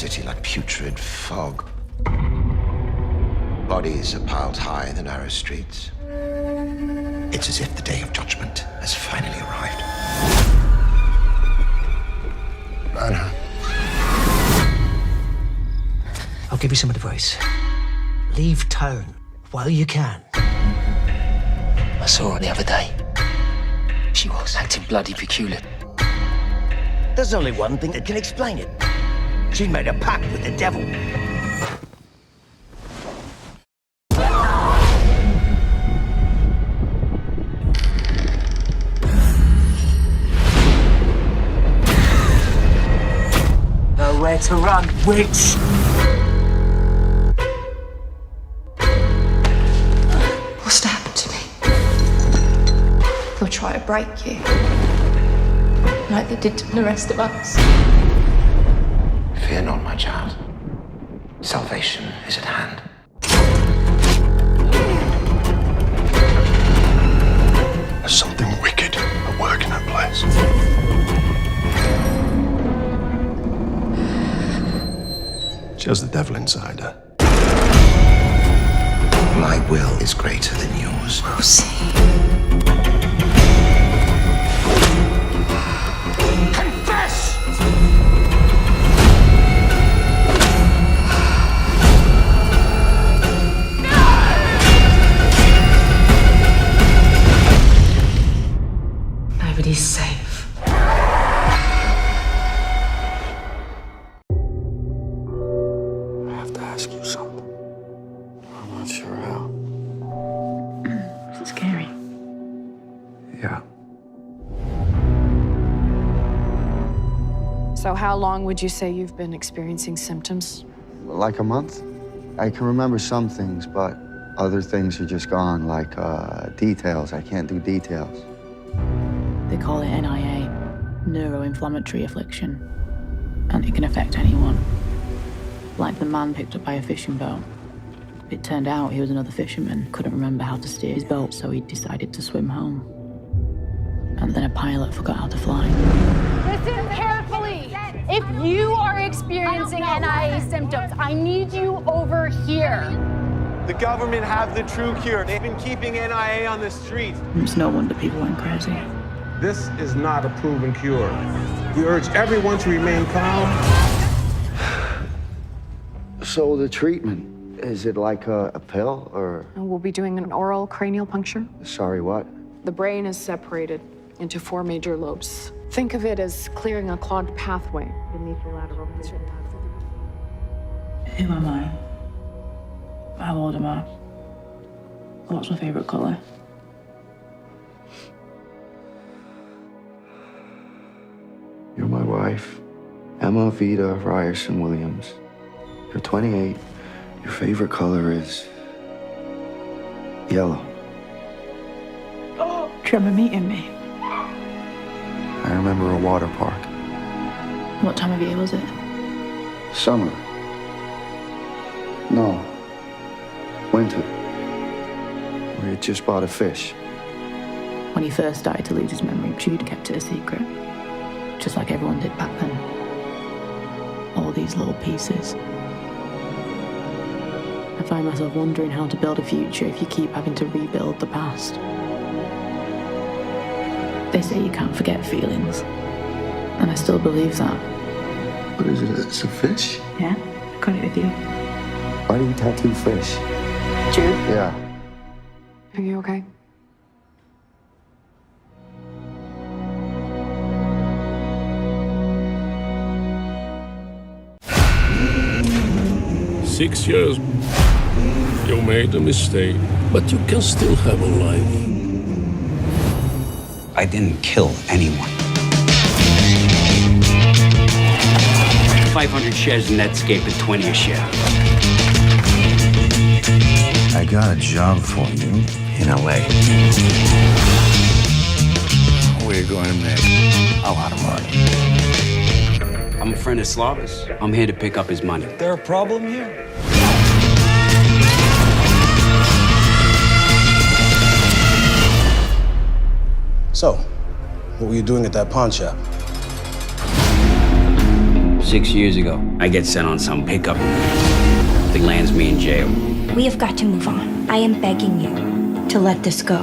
city like putrid fog. Bodies are piled high in the narrow streets. It's as if the day of judgment has finally arrived. Anna. I'll give you some advice. Leave town while you can. I saw her the other day. She was acting bloody peculiar. There's only one thing that can explain it. She made a pact with the devil. Nowhere to run, witch! What's to happen to me? They'll try to break you, like they did to the rest of us. Fear not, my child. Salvation is at hand. There's something wicked at work in that place. She has the devil inside her. My will is greater than yours. We'll see. Confess! Nobody's safe. I have to ask you something. I'm not sure how. Is it scary? Yeah. So how long would you say you've been experiencing symptoms? Like a month. I can remember some things, but other things are just gone, like details. I can't do details. They call it NIA, neuroinflammatory affliction, and it can affect anyone. Like the man picked up by a fishing boat. It turned out he was another fisherman, couldn't remember how to steer his boat, so he decided to swim home. And then a pilot forgot how to fly. Listen carefully. If you are experiencing NIA symptoms, I need you over here. The government have the true cure. They've been keeping NIA on the streets. It's no wonder people went crazy. This is not a proven cure. We urge everyone to remain calm. So the treatment, is it like a pill or? We'll be doing an oral cranial puncture. Sorry, what? The brain is separated into 4 major lobes. Think of it as clearing a clogged pathway beneath the lateral. Who am I? How old am I? What's my favorite color? You're my wife, Emma Vida Ryerson Williams. You're 28. Your favorite color is yellow. Do you remember meeting me? I remember a water park. What time of year was it? Summer. No. Winter. We had just bought a fish. When he first started to lose his memory, Jude kept it a secret. Just like everyone did back then. All these little pieces. I find myself wondering how to build a future if you keep having to rebuild the past. They say you can't forget feelings. And I still believe that. What is it? It's a fish? Yeah? Got it with you. Why do you tattoo fish? Jude, Yeah. are you okay? Six years. You made a mistake, but you can still have a life. I didn't kill anyone. 500 shares in Netscape at 20 a share. I got a job for you in LA. We're going to make a lot of money. I'm a friend of Slava's. I'm here to pick up his money. There a problem here? So, what were you doing at that pawn shop? 6 years ago, I get sent on some pickup. Thing lands me in jail. We have got to move on. I am begging you to let this go.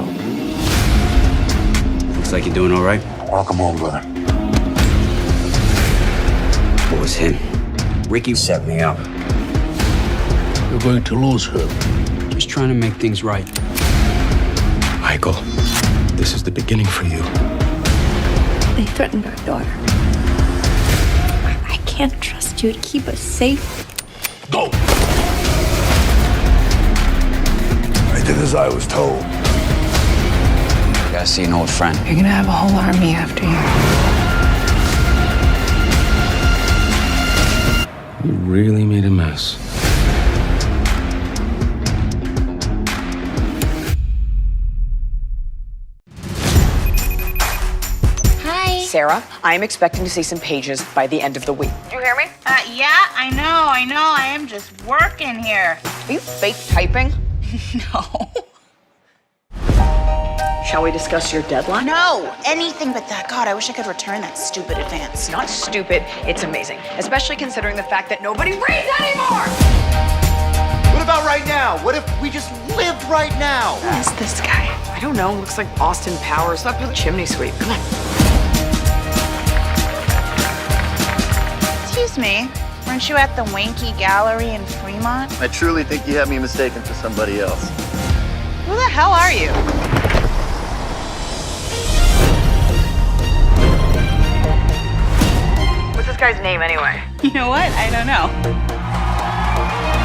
Looks like you're doing all right. Welcome home, brother. What was him? Ricky set me up. You're going to lose her. Just trying to make things right. Michael, this is the beginning for you. They threatened our daughter. I can't trust you to keep us safe. Go! I did as I was told. Gotta see an old friend. You're gonna have a whole army after you. You really made a mess. Hi. Sarah, I am expecting to see some pages by the end of the week. You hear me? Yeah, I know. I am just working here. Are you fake typing? No. Shall we discuss your deadline? No, anything but that. God, I wish I could return that stupid advance. It's not stupid, it's amazing. Especially considering the fact that nobody reads anymore! What about right now? What if we just lived right now? Who is this guy? I don't know, looks like Austin Powers up with a chimney sweep. Come on. Excuse me, weren't you at the Wanky Gallery in Fremont? I truly think you have me mistaken for somebody else. Who the hell are you? What's this guy's name anyway? You know what? I don't know.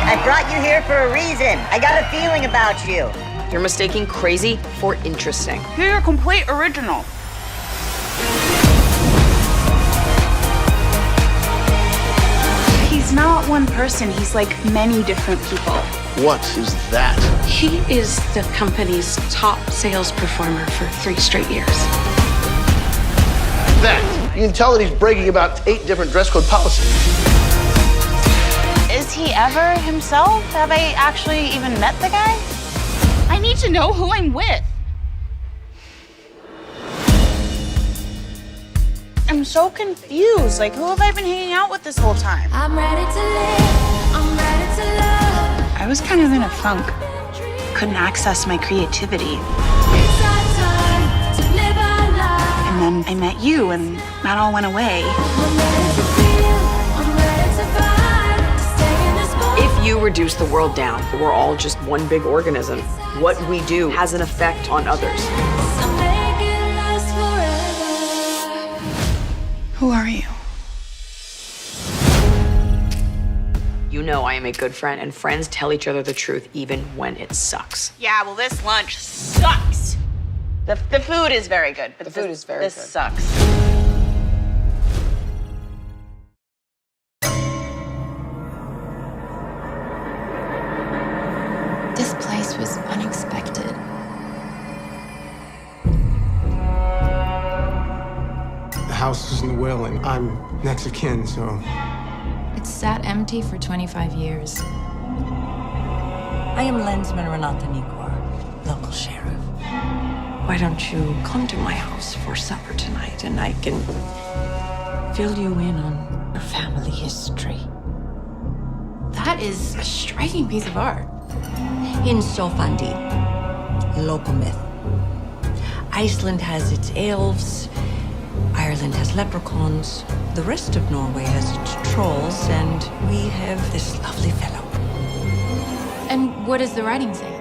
I brought you here for a reason. I got a feeling about you. You're mistaking crazy for interesting. You're a complete original. He's not one person. He's like many different people. What is that? He is the company's top sales performer for 3 straight years. That. You can tell that he's breaking about 8 different dress code policies. Is he ever himself? Have I actually even met the guy? I need to know who I'm with. I'm so confused. Like, who have I been hanging out with this whole time? I'm ready to live. I'm ready to love. I was kind of in a funk. Couldn't access my creativity. It's our time to live our life. And then I met you, and that all went away. I'm ready to feel. I'm ready to fight. To stay in this moment. If you reduce the world down, we're all just one big organism. What we do has an effect on others. So make it last forever. Who are you? You know I am a good friend, and friends tell each other the truth even when it sucks. Yeah, well, this lunch sucks. The food is very good, but The food is very this good. sucks. This place was unexpected. The house is in the will, and I'm next of kin, so... It sat empty for 25 years. I am Lensman Renata Nikor, local sheriff. Why don't you come to my house for supper tonight and I can fill you in on your family history? That is a striking piece of art. In Sofandi, local myth. Iceland has its elves, Ireland has leprechauns, the rest of Norway has its trolls, and we have this lovely fellow. And what does the writing say?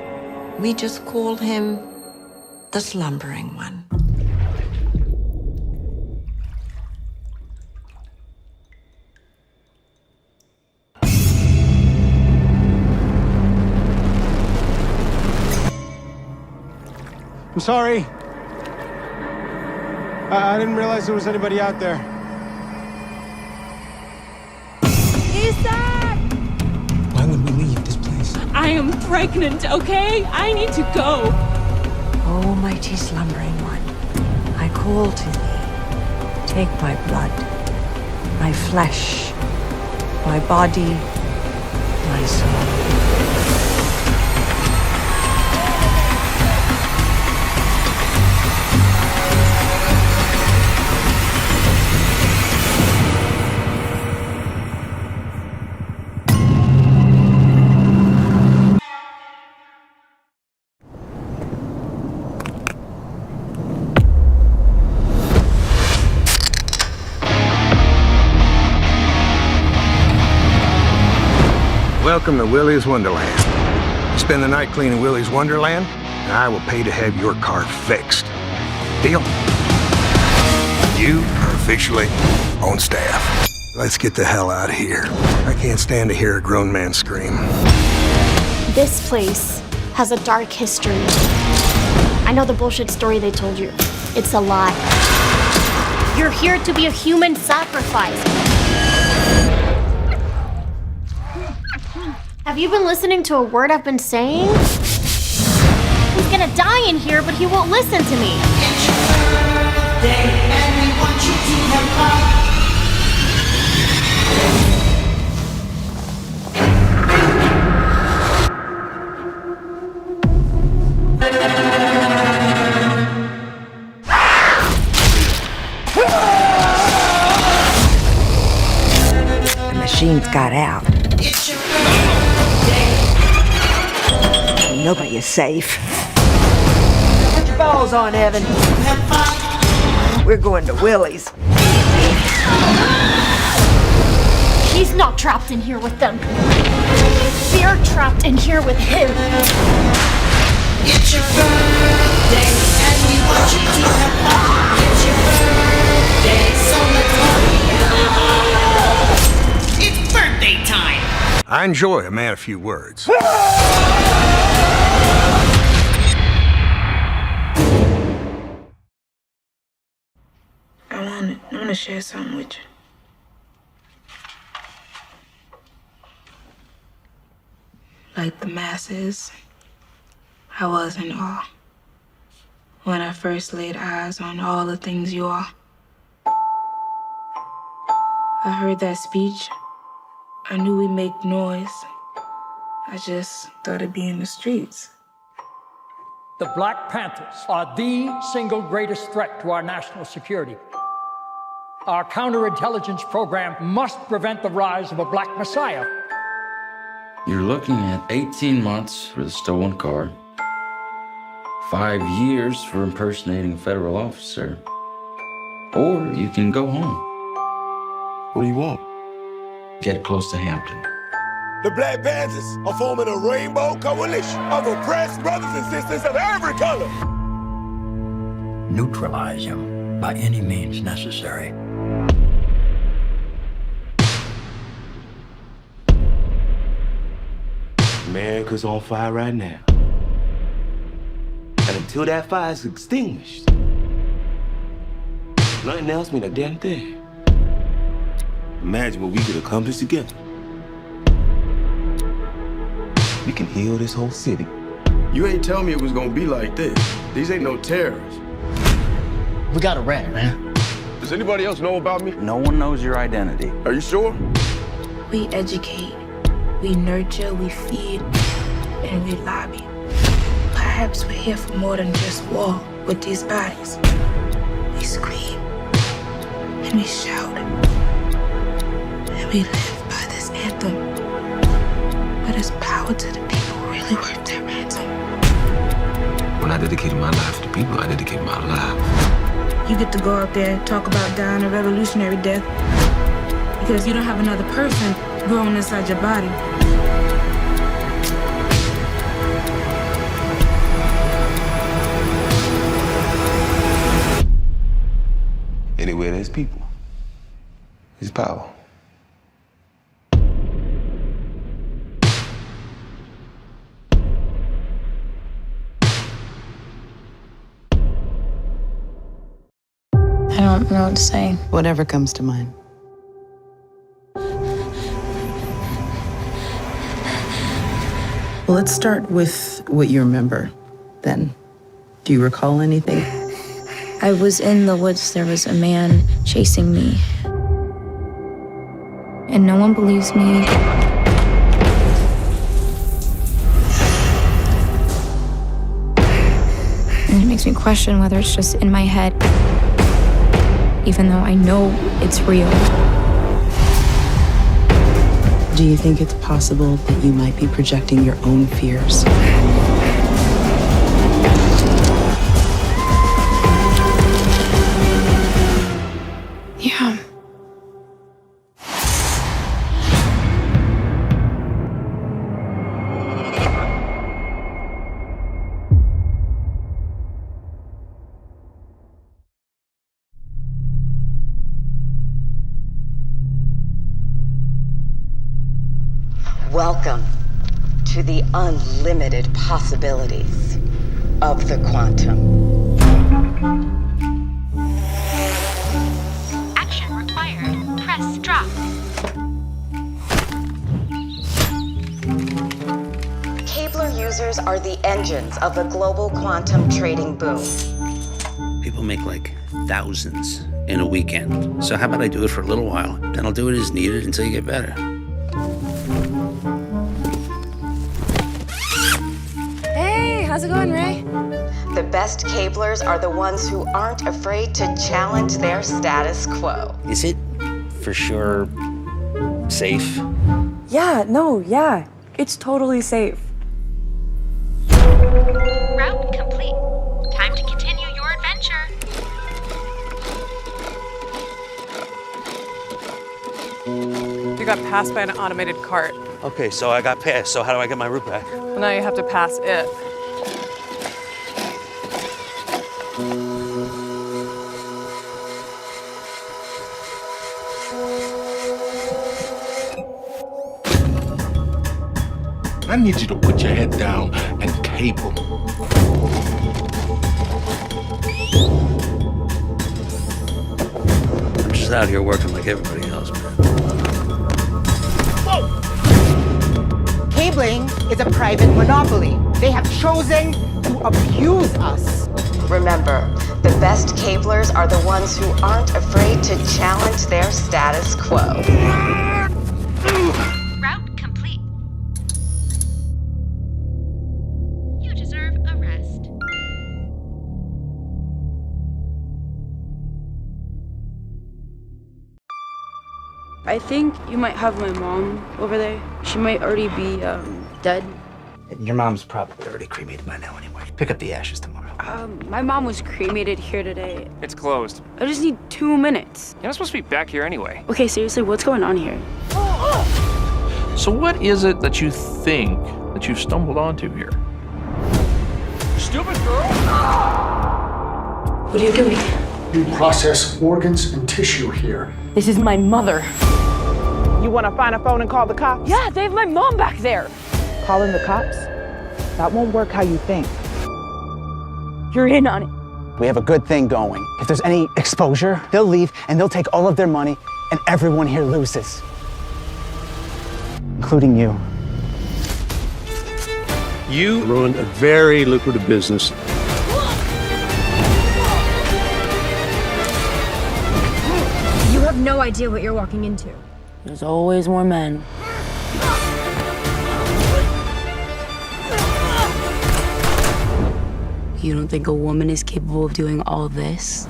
We just call him the slumbering one. I'm sorry. I didn't realize there was anybody out there. Why would we leave this place? I am pregnant, okay? I need to go. O mighty slumbering one, I call to thee. Take my blood, my flesh, my body, my soul. Welcome to Willie's Wonderland. Spend the night cleaning Willie's Wonderland, and I will pay to have your car fixed. Deal? You are officially on staff. Let's get the hell out of here. I can't stand to hear a grown man scream. This place has a dark history. I know the bullshit story they told you. It's a lie. You're here to be a human sacrifice. Have you been listening to a word I've been saying? He's gonna die in here, but he won't listen to me. The machines got out. Nobody is safe. Put your balls on, Evan. We're going to Willie's. He's not trapped in here with them. They're trapped in here with him. It's your birthday, and we want you to have fun. It's your birthday, so let's party. It's birthday time. I enjoy a man of few words. I want to share something with you. Like the masses, I was in awe when I first laid eyes on all the things you are. I heard that speech. I knew we'd make noise. I just thought it'd be in the streets. The Black Panthers are the single greatest threat to our national security. Our counterintelligence program must prevent the rise of a black messiah. You're looking at 18 months for the stolen car, 5 years for impersonating a federal officer, or you can go home. What do you want? Get close to Hampton. The Black Panthers are forming a rainbow coalition of oppressed brothers and sisters of every color. Neutralize him by any means necessary. America's on fire right now. And until that fire is extinguished, nothing else means a damn thing. Imagine what we could accomplish together. We can heal this whole city. You ain't tell me it was gonna be like this. These ain't no terrorists. We got a rat, man. Does anybody else know about me? No one knows your identity. Are you sure? We educate, we nurture, we feed, and we lobby. Perhaps we're here for more than just war with these bodies. We scream, and we shout, and we live by this anthem. But it's power to the people really worth their ransom. When I dedicated my life to people, I dedicated my life. You get to go out there and talk about dying a revolutionary death because you don't have another person growing inside your body. Anywhere there's people, there's power. I don't know what to say. Whatever comes to mind. Well, let's start with what you remember then. Do you recall anything? I was in the woods. There was a man chasing me. And no one believes me. And it makes me question whether it's just in my head, even though I know it's real. Do you think it's possible that you might be projecting your own fears? Yeah. Welcome to the unlimited possibilities of the quantum. Action required. Press drop. Cabler users are the engines of the global quantum trading boom. People make like thousands in a weekend. So how about I do it for a little while, then I'll do it as needed until you get better. Hey, how's it going, Ray? The best cablers are the ones who aren't afraid to challenge their status quo. Is it for sure safe? Yeah, it's totally safe. Route complete. Time to continue your adventure. You got passed by an automated cart. Okay, so I got passed, so how do I get my route back? Well, now you have to pass it. I need you to put your head down and cable. I'm just out here working like everybody else, man. Cabling is a private monopoly. They have chosen to abuse us. Remember, the best cablers are the ones who aren't afraid to challenge their status quo. Route complete. You deserve a rest. I think you might have my mom over there. She might already be dead. Your mom's probably already cremated by now anyway. Pick up the ashes tomorrow. My mom was cremated here today. It's closed. I just need 2 minutes. You're not supposed to be back here anyway. Okay, seriously, what's going on here? So what is it that you think that you've stumbled onto here? Stupid girl! What are you doing? We process organs and tissue here. This is my mother. You want to find a phone and call the cops? Yeah, they have my mom back there. Calling the cops? That won't work how you think. You're in on it. We have a good thing going. If there's any exposure, they'll leave and they'll take all of their money and everyone here loses. Including you. You run a very lucrative business. You have no idea what you're walking into. There's always more men. You don't think a woman is capable of doing all this?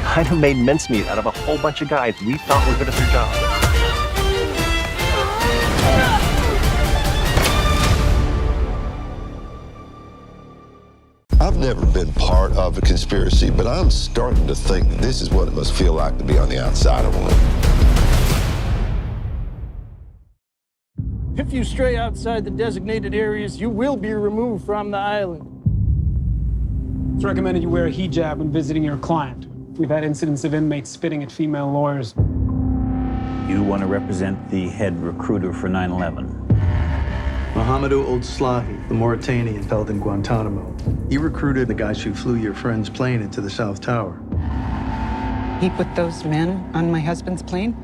Kind of made mincemeat out of a whole bunch of guys we thought were good at their job. I've never been part of a conspiracy, but I'm starting to think this is what it must feel like to be on the outside of one. If you stray outside the designated areas, you will be removed from the island. It's recommended you wear a hijab when visiting your client. We've had incidents of inmates spitting at female lawyers. You want to represent the head recruiter for 9/11. Mohamedou Ould Slahi, the Mauritanian held in Guantanamo. He recruited the guys who flew your friend's plane into the South Tower. He put those men on my husband's plane?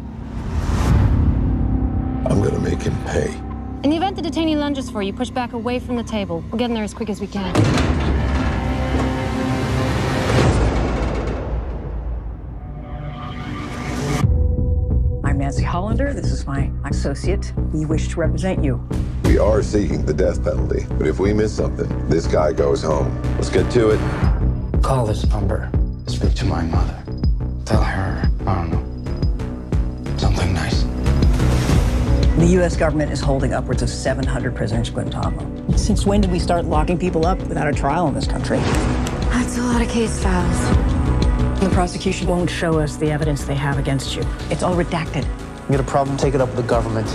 I'm gonna make him pay. In the event the detainee lunges for you, push back away from the table. We'll get in there as quick as we can. I'm Nancy Hollander. This is my associate. We wish to represent you. We are seeking the death penalty, but if we miss something, this guy goes home. Let's get to it. Call this number. Speak to my mother. Tell her, I don't know, something nice. The U.S. government is holding upwards of 700 prisoners in Guantanamo. Since when did we start locking people up without a trial in this country? That's a lot of case files. The prosecution won't show us the evidence they have against you. It's all redacted. You got a problem, take it up with the government.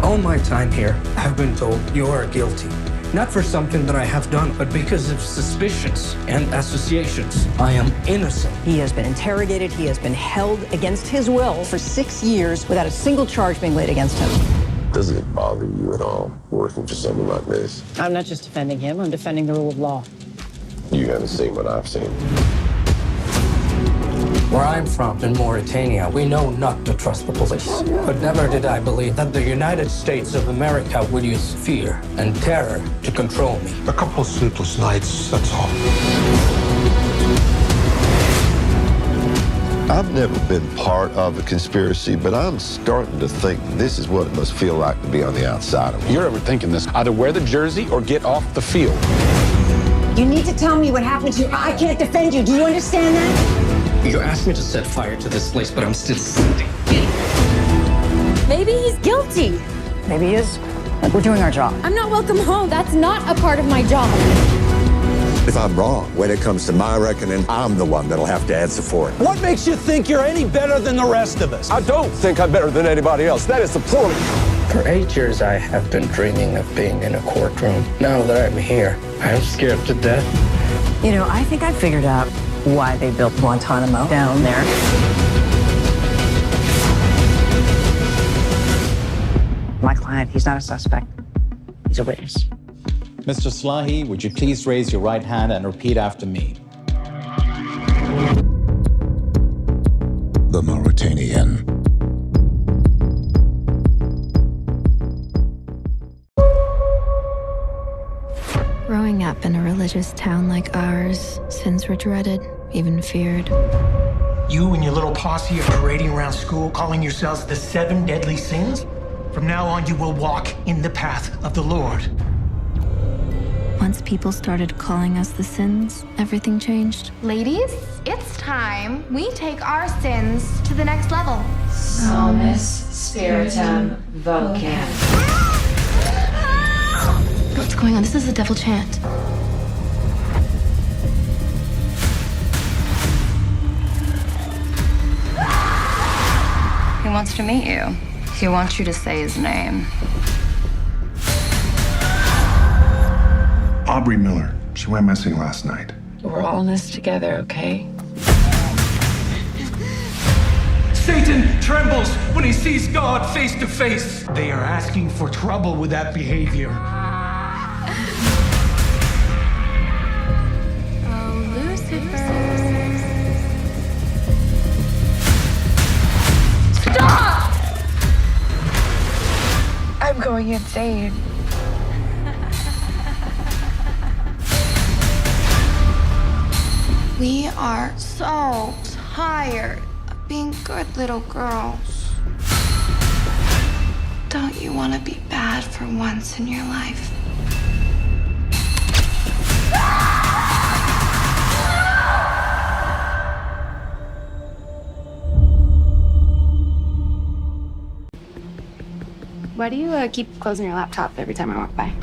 All my time here, I've been told you are guilty. Not for something that I have done, but because of suspicions and associations. I am innocent. He has been interrogated. He has been held against his will for 6 years without a single charge being laid against him. Doesn't it bother you at all working for someone like this? I'm not just defending him, I'm defending the rule of law. You haven't seen what I've seen. Where I'm from, in Mauritania, we know not to trust the police. But never did I believe that the United States of America would use fear and terror to control me. A couple sleepless nights, that's all. I've never been part of a conspiracy, but I'm starting to think this is what it must feel like to be on the outside of it. You're overthinking this. Either wear the jersey or get off the field. You need to tell me what happened to you. I can't defend you. Do you understand that? You asked me to set fire to this place, but I'm still standing. Maybe he's guilty. Maybe he is. We're doing our job. I'm not welcome home. That's not a part of my job. If I'm wrong, when it comes to my reckoning, I'm the one that'll have to answer for it. What makes you think you're any better than the rest of us? I don't think I'm better than anybody else. That is the point. For 8 years, I have been dreaming of being in a courtroom. Now that I'm here, I'm scared to death. You know, I think I figured out why they built Guantanamo down there. My client, he's not a suspect. He's a witness. Mr. Slahi, would you please raise your right hand and repeat after me? The Mauritanian. Growing up in a religious town like ours, sins were dreaded, even feared. You and your little posse are parading around school calling yourselves the 7 deadly sins? From now on, you will walk in the path of the Lord. Once people started calling us the sins, everything changed. Ladies, it's time we take our sins to the next level. Spiritum vocem. What's going on? This is a devil chant. He wants to meet you. He wants you to say his name. Aubrey Miller. She went missing last night. We're all in this together, okay? Satan trembles when he sees God face to face. They are asking for trouble with that behavior. Oh, Lucifer. Stop! I'm going insane. We are so tired of being good little girls. Don't you want to be bad for once in your life? Why do you keep closing your laptop every time I walk by?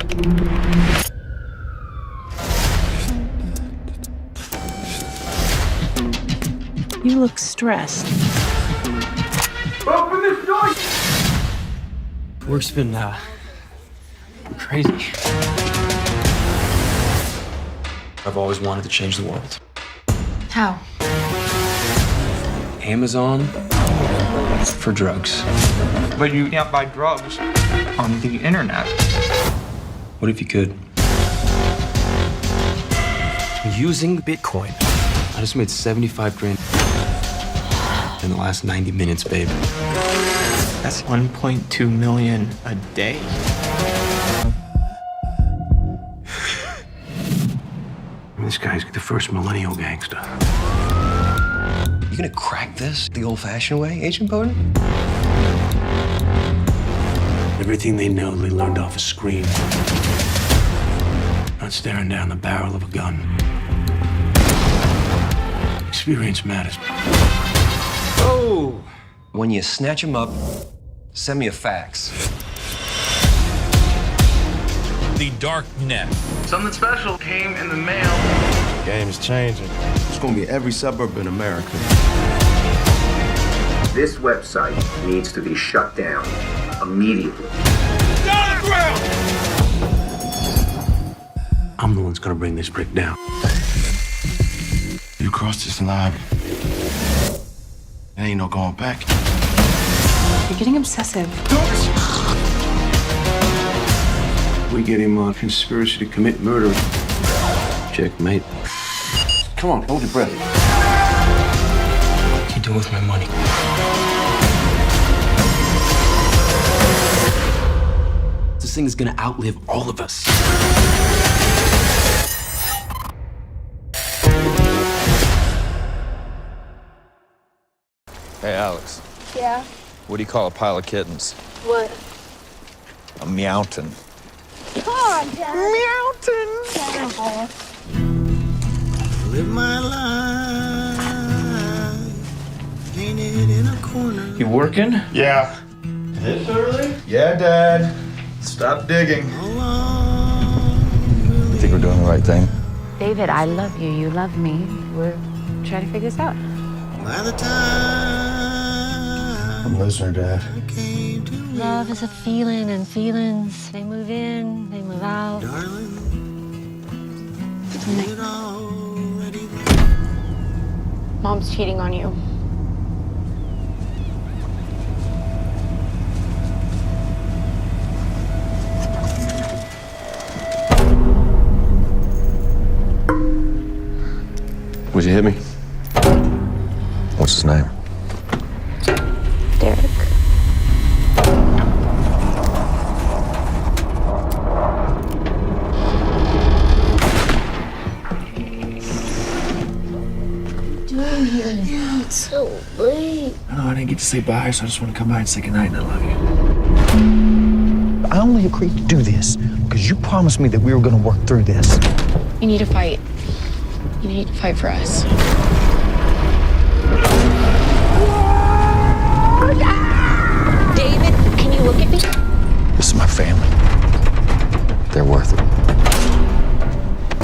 You look stressed. Open this door! Work's been, crazy. I've always wanted to change the world. How? Amazon for drugs. But you can't buy drugs on the internet. What if you could? Using Bitcoin. I just made 75 grand in the last 90 minutes, babe. That's 1.2 million a day. This guy's the first millennial gangster. You gonna crack this the old-fashioned way, Agent Bowden? Everything they know, they learned off a screen. Not staring down the barrel of a gun. Experience matters. Oh! When you snatch them up, send me a fax. The dark net. Something special came in the mail. The game is changing. It's going to be every suburb in America. This website needs to be shut down immediately. Down the ground! I'm the one that's gonna bring this brick down. You cross this line, there ain't no going back. You're getting obsessive. We get him on conspiracy to commit murder. Checkmate. Come on, hold your breath. What you doing with my money? This thing is gonna outlive all of us. Hey, Alex. Yeah? What do you call a pile of kittens? What? A meowton. Come on, Dad. Meowton. Live my life, painted in a corner. You working? Yeah. This early? Yeah, Dad. Stop digging. You think we're doing the right thing? David, I love you. You love me. We're trying to figure this out. By the time I'm losing her, Dad. Love is a feeling, and feelings, they move in, they move out. Mom's cheating on you. Would you hit me? What's his name? Derek. Doing here? Yeah, it's so late. No, I didn't get to say bye, so I just want to come by and say goodnight and I love you. I only agreed to do this because you promised me that we were going to work through this. You need to fight. You need to fight for us. David, can you look at me? This is my family. They're worth it.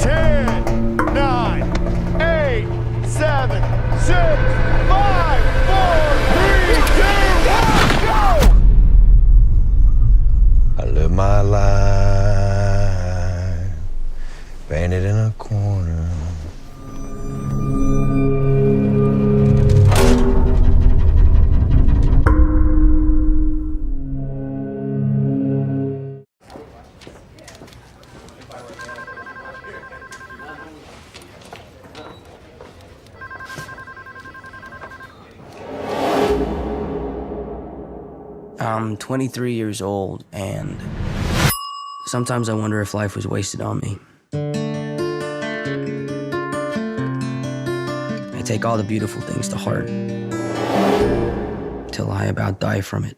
10, 9, 8, 7, 6, 5, 4, 3, 2, 1, go! I live my life, painted in a corner. I'm 23 years old, and sometimes I wonder if life was wasted on me. I take all the beautiful things to heart, till I about die from it.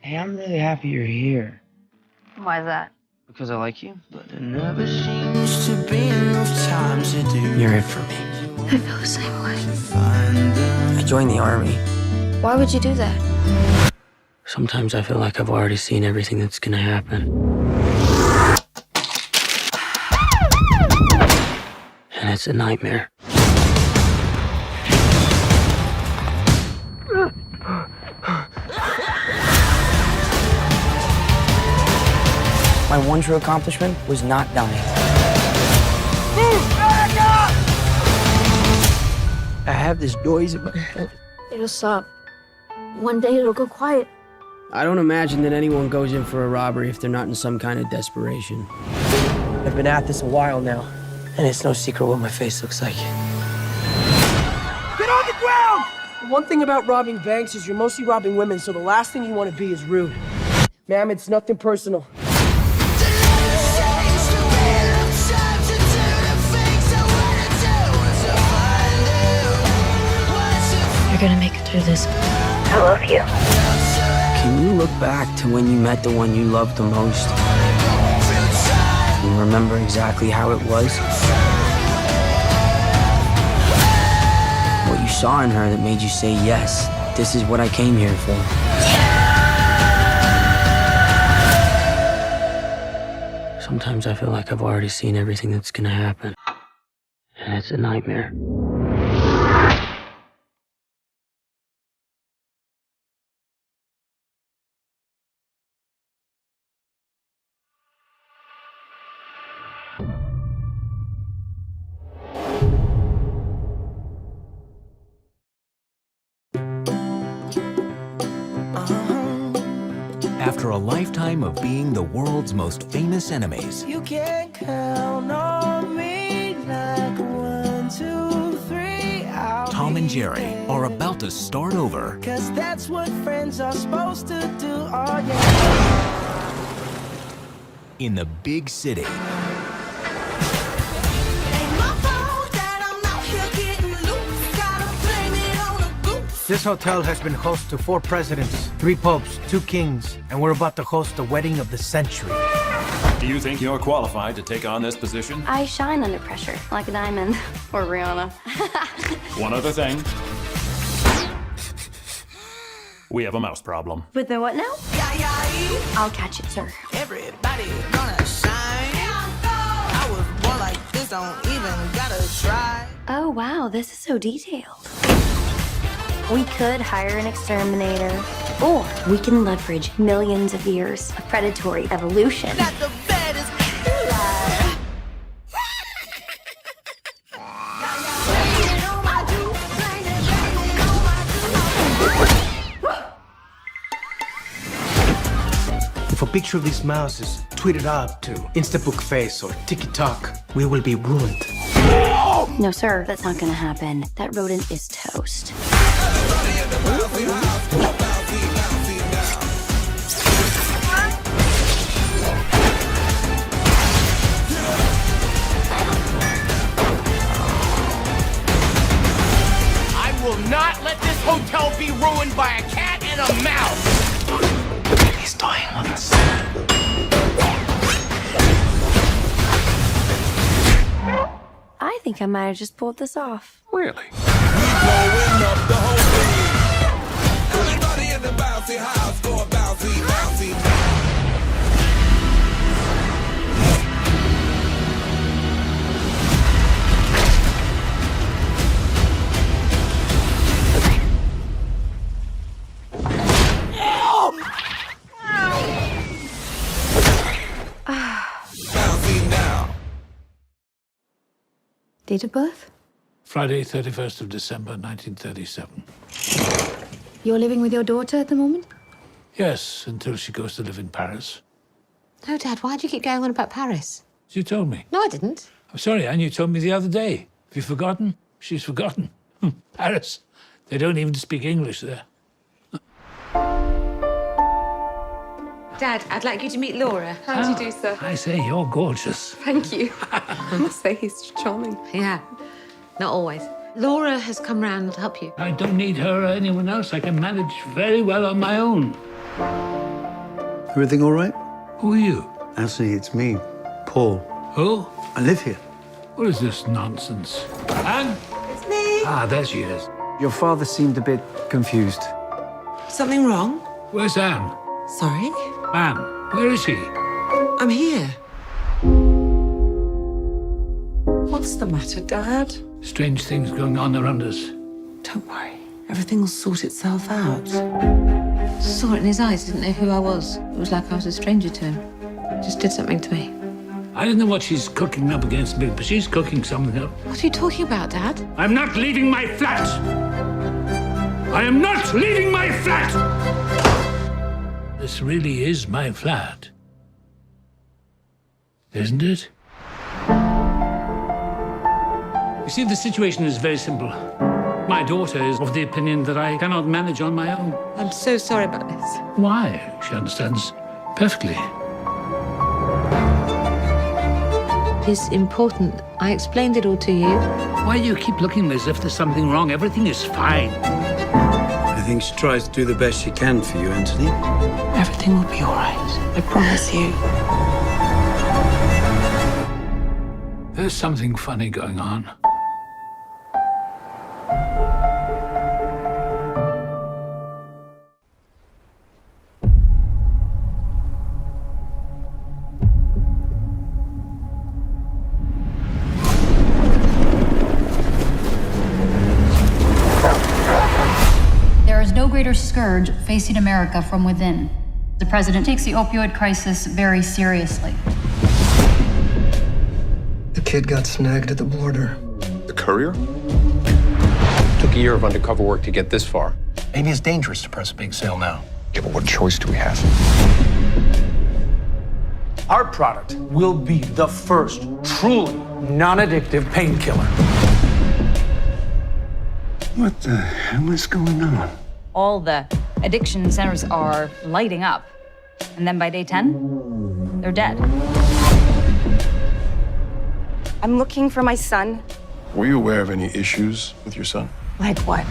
Hey, I'm really happy you're here. Why is that? Because I like you. But there never seems to be enough time to do. You're it for me. I feel the same way. I joined the Army. Why would you do that? Sometimes I feel like I've already seen everything that's gonna happen. And it's a nightmare. My one true accomplishment was not dying. I have this noise in my head. It'll stop. One day it'll go quiet. I don't imagine that anyone goes in for a robbery if they're not in some kind of desperation. I've been at this a while now, and it's no secret what my face looks like. Get on the ground! The one thing about robbing banks is you're mostly robbing women, so the last thing you want to be is rude. Ma'am, it's nothing personal. You're gonna make it through this. I love you. Can you look back to when you met the one you loved the most? And remember exactly how it was? What you saw in her that made you say, yes, this is what I came here for. Sometimes I feel like I've already seen everything that's gonna happen. And it's a nightmare. After a lifetime of being the world's most famous enemies, You can count on me like 1, 2, 3. Tom and Jerry are about to start over. 'Cause that's what friends are supposed to do. Oh yeah. In the big city. This hotel has been host to 4 presidents, 3 popes, 2 kings, and we're about to host the wedding of the century. Do you think you're qualified to take on this position? I shine under pressure, like a diamond. Or Rihanna. One other thing. We have a mouse problem. With the what now? I'll catch it, sir. Everybody gonna shine. I was born like this, don't even gotta try. Oh, wow, this is so detailed. We could hire an exterminator, or we can leverage millions of years of predatory evolution. Got the baddest killer. If a picture of this mouse is tweeted out to Instabook Face or TikTok, we will be ruined. No, sir, that's not gonna happen. That rodent is toast. I will not let this hotel be ruined by a cat and a mouse. He's dying on us. I think I might have just pulled this off. Really? Date of birth? Friday, 31st of December, 1937. You're living with your daughter at the moment? Yes, until she goes to live in Paris. No, Dad, why do you keep going on about Paris? You told me. No, I didn't. I'm sorry, Anne, you told me the other day. Have you forgotten? She's forgotten. Paris. They don't even speak English there. Dad, I'd like you to meet Laura. How do you do, sir? I say, you're gorgeous. Thank you. I must say he's charming. Yeah, not always. Laura has come round to help you. I don't need her or anyone else. I can manage very well on my own. Everything all right? Who are you? Anthony, it's me, Paul. Who? I live here. What is this nonsense? Anne? It's me. Ah, there she is. Your father seemed a bit confused. Something wrong? Where's Anne? Sorry? Anne, where is she? I'm here. What's the matter, Dad? Strange things going on around us. Don't worry. Everything will sort itself out. Saw it in his eyes, didn't know who I was. It was like I was a stranger to him. Just did something to me. I don't know what she's cooking up against me, but she's cooking something up. What are you talking about, Dad? I'm not leaving my flat! I am not leaving my flat! This really is my flat. Isn't it? You see, the situation is very simple. My daughter is of the opinion that I cannot manage on my own. I'm so sorry about this. Why? She understands perfectly. It's important. I explained it all to you. Why do you keep looking as if there's something wrong? Everything is fine. I think she tries to do the best she can for you, Anthony. Everything will be all right. I promise you. There's something funny going on. No greater scourge facing America from within. The president takes the opioid crisis very seriously. The kid got snagged at the border. The courier? Took a year of undercover work to get this far. Maybe it's dangerous to press a big sale now. Yeah, but what choice do we have? Our product will be the first truly non-addictive painkiller. What the hell is going on? All the addiction centers are lighting up. And then by day 10, they're dead. I'm looking for my son. Were you aware of any issues with your son? Like what?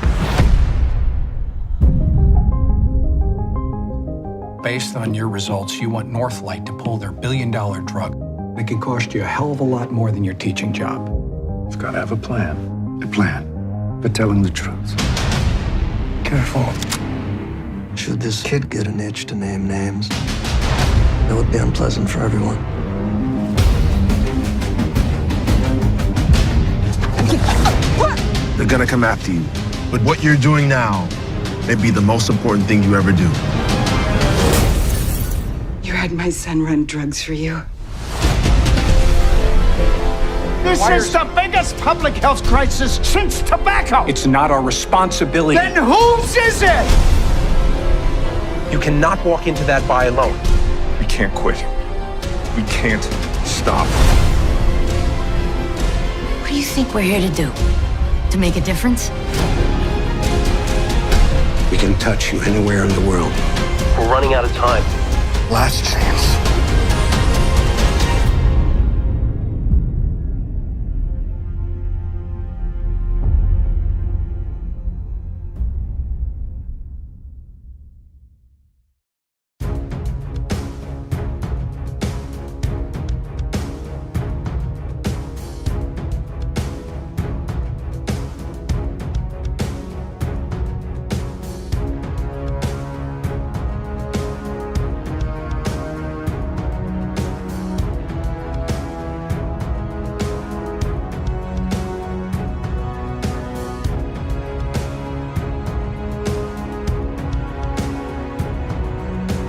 Based on your results, you want Northlight to pull their billion-dollar drug. It can cost you a hell of a lot more than your teaching job. You've got to have a plan. A plan for telling the truth. Careful. Should this kid get an itch to name names, that would be unpleasant for everyone. They're gonna come after you. But what you're doing now may be the most important thing you ever do. You had my son run drugs for you. This is the biggest public health crisis since tobacco. It's not our responsibility. Then whose is it? You cannot walk into that bar alone. We can't quit. We can't stop. What do you think we're here to do? To make a difference? We can touch you anywhere in the world. We're running out of time. Last chance.